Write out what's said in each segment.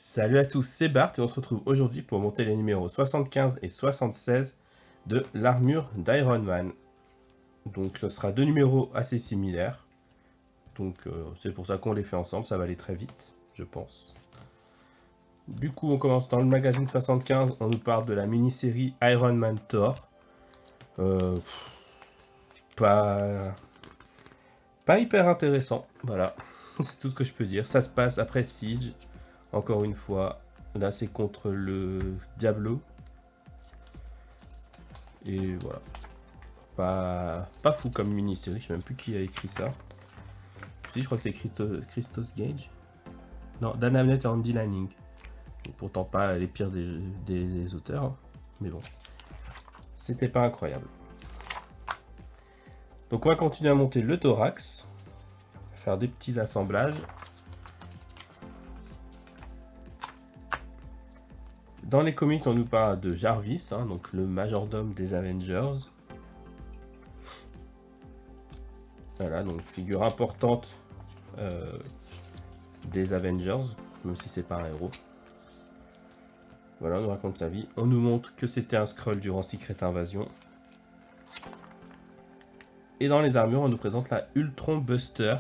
Salut à tous, c'est Bart et on se retrouve aujourd'hui pour monter les numéros 75 et 76 de l'armure d'Iron Man. Donc ce sera deux numéros assez similaires. Donc c'est pour ça qu'on les fait ensemble, ça va aller très vite, je pense. Du coup on commence dans le magazine 75, on nous parle de la mini-série Iron Man Thor. Euh, pas hyper intéressant, voilà. C'est tout ce que je peux dire. Ça se passe après Siege, encore une fois. Là c'est contre le Diablo. Et voilà. Pas fou comme mini-série, je sais même plus qui a écrit ça. Si, je crois que c'est Christos Gage. Non, Dan Abnett et Andy Lanning. Et pourtant pas les pires des auteurs, hein. Mais bon. C'était pas incroyable. Donc on va continuer à monter le thorax. Faire des petits assemblages. Dans les comics, on nous parle de Jarvis, hein, donc le majordome des Avengers. Voilà, donc figure importante des Avengers, même si c'est pas un héros. Voilà, on nous raconte sa vie. On nous montre que c'était un Skrull durant Secret Invasion. Et dans les armures, on nous présente la Ultron Buster.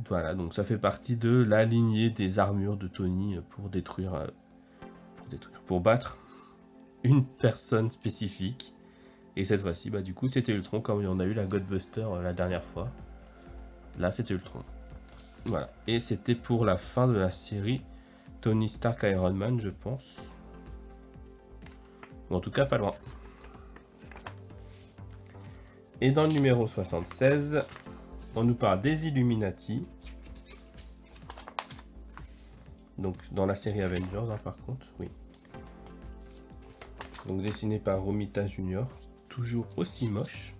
Voilà, donc ça fait partie de la lignée des armures de Tony pour battre une personne spécifique. Et cette fois-ci, bah, du coup, c'était Ultron, comme on a eu la Godbuster la dernière fois. Là, c'était Ultron. Voilà, et c'était pour la fin de la série Tony Stark Iron Man, je pense. Ou en tout cas, pas loin. Et dans le numéro 76, on nous parle des Illuminati. Donc dans la série Avengers, hein, par contre, oui. Donc dessiné par Romita Jr., toujours aussi moche.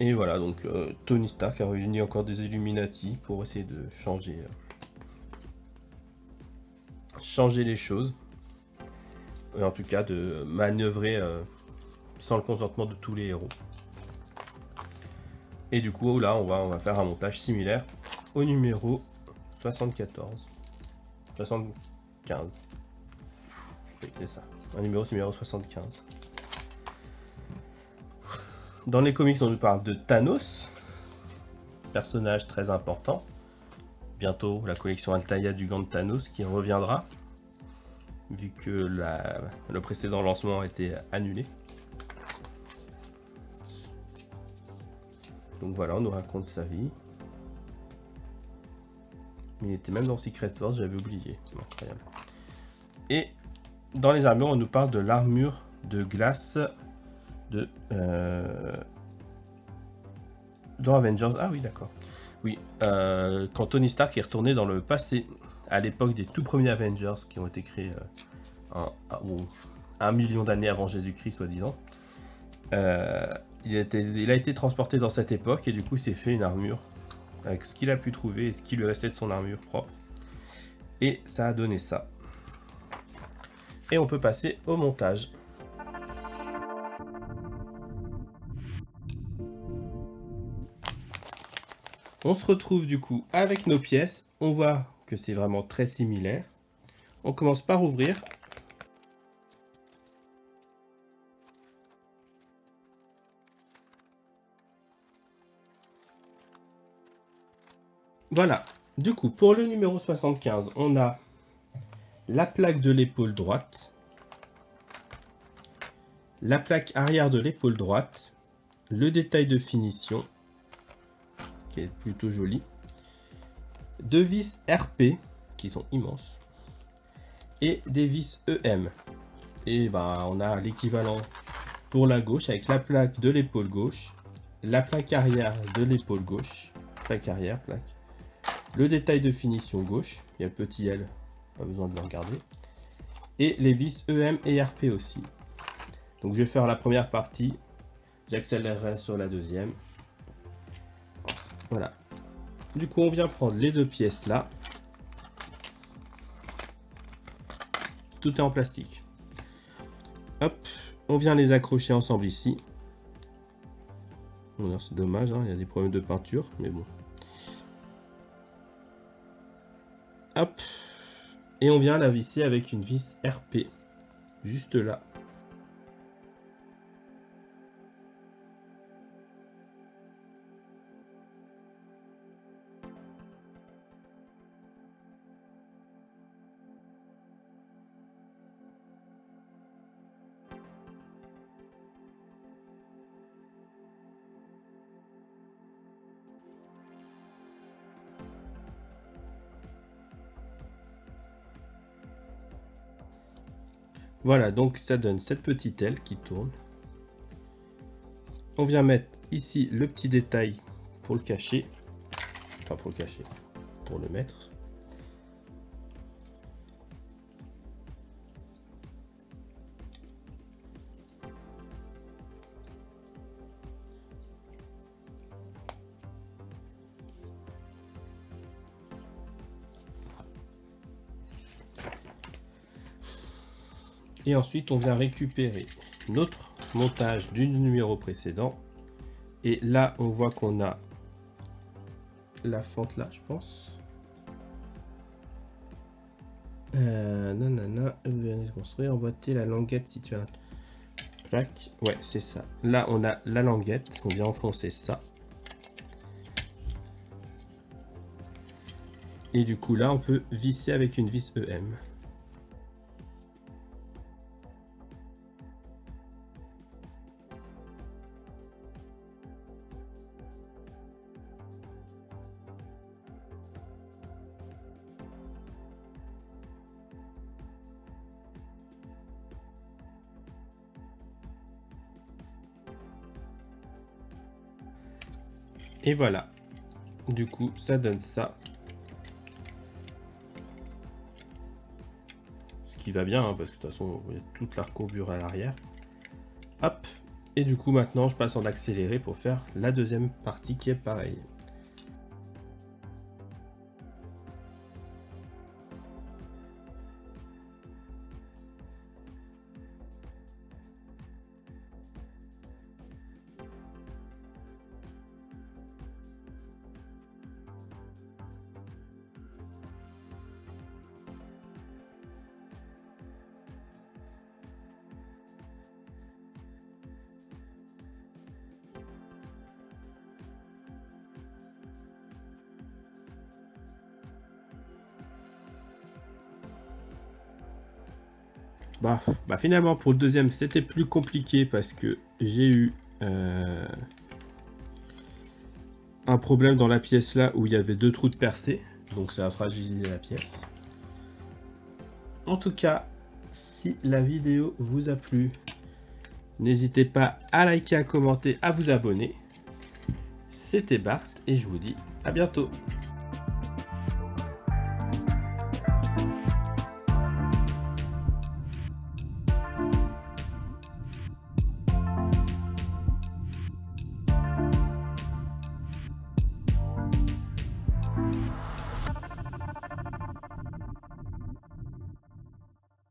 Et voilà, donc Tony Stark a réuni encore des Illuminati pour essayer de changer les choses. Et en tout cas de manœuvrer sans le consentement de tous les héros. Et du coup là on va faire un montage similaire au numéro 74. 75. Oui, c'est ça. Un numéro similaire au 75. Dans les comics, on nous parle de Thanos. Personnage très important. Bientôt, la collection Altaïa du gant de Thanos qui reviendra. Vu que le précédent lancement a été annulé. Donc voilà, on nous raconte sa vie. Il était même dans Secret Wars, j'avais oublié. Incroyable. Et dans les armures, on nous parle de l'armure de glace dans Avengers. Ah oui, d'accord. Oui, quand Tony Stark est retourné dans le passé, à l'époque des tout premiers Avengers qui ont été créés 1 million d'années avant Jésus-Christ, soi-disant. Il a été transporté dans cette époque et du coup s'est fait une armure avec ce qu'il a pu trouver et ce qui lui restait de son armure propre. Et ça a donné ça. Et on peut passer au montage. On se retrouve du coup avec nos pièces. On voit que c'est vraiment très similaire. On commence par ouvrir. Voilà. Du coup, pour le numéro 75, on a la plaque de l'épaule droite, la plaque arrière de l'épaule droite, le détail de finition, qui est plutôt joli, deux vis RP, qui sont immenses, et des vis EM. Et bah, on a l'équivalent pour la gauche avec la plaque de l'épaule gauche, la plaque arrière de l'épaule gauche, plaque arrière, plaque, le détail de finition gauche, il y a le petit L, pas besoin de le regarder, et les vis EM et RP aussi. Donc je vais faire la première partie, j'accélérerai sur la deuxième. Voilà. Du coup on vient prendre les deux pièces là. Tout est en plastique. Hop, on vient les accrocher ensemble ici. Bon, c'est dommage, hein, il y a des problèmes de peinture, mais bon. Hop. Et on vient la visser avec une vis RP. Juste là. Voilà, donc ça donne cette petite aile qui tourne. On vient mettre ici le petit détail pour le cacher. Enfin, pour le cacher, pour le mettre. Et ensuite, on vient récupérer notre montage du numéro précédent. Et là, on voit qu'on a la fente là, je pense. Nanana, vous allez construire, emboîter la languette située à la plaque. Ouais, c'est ça. Là, on a la languette. On vient enfoncer ça. Et du coup, là, on peut visser avec une vis EM. Et voilà. Du coup, ça donne ça. Ce qui va bien, hein, parce que de toute façon, il y a toute la recourbure à l'arrière. Hop. Et du coup, maintenant, je passe en accéléré pour faire la deuxième partie qui est pareille. Bah finalement pour le deuxième c'était plus compliqué parce que j'ai eu un problème dans la pièce là où il y avait 2 trous de percée, donc ça a fragilisé la pièce. En tout cas, si la vidéo vous a plu, n'hésitez pas à liker, à commenter, à vous abonner. C'était Bart et je vous dis à bientôt.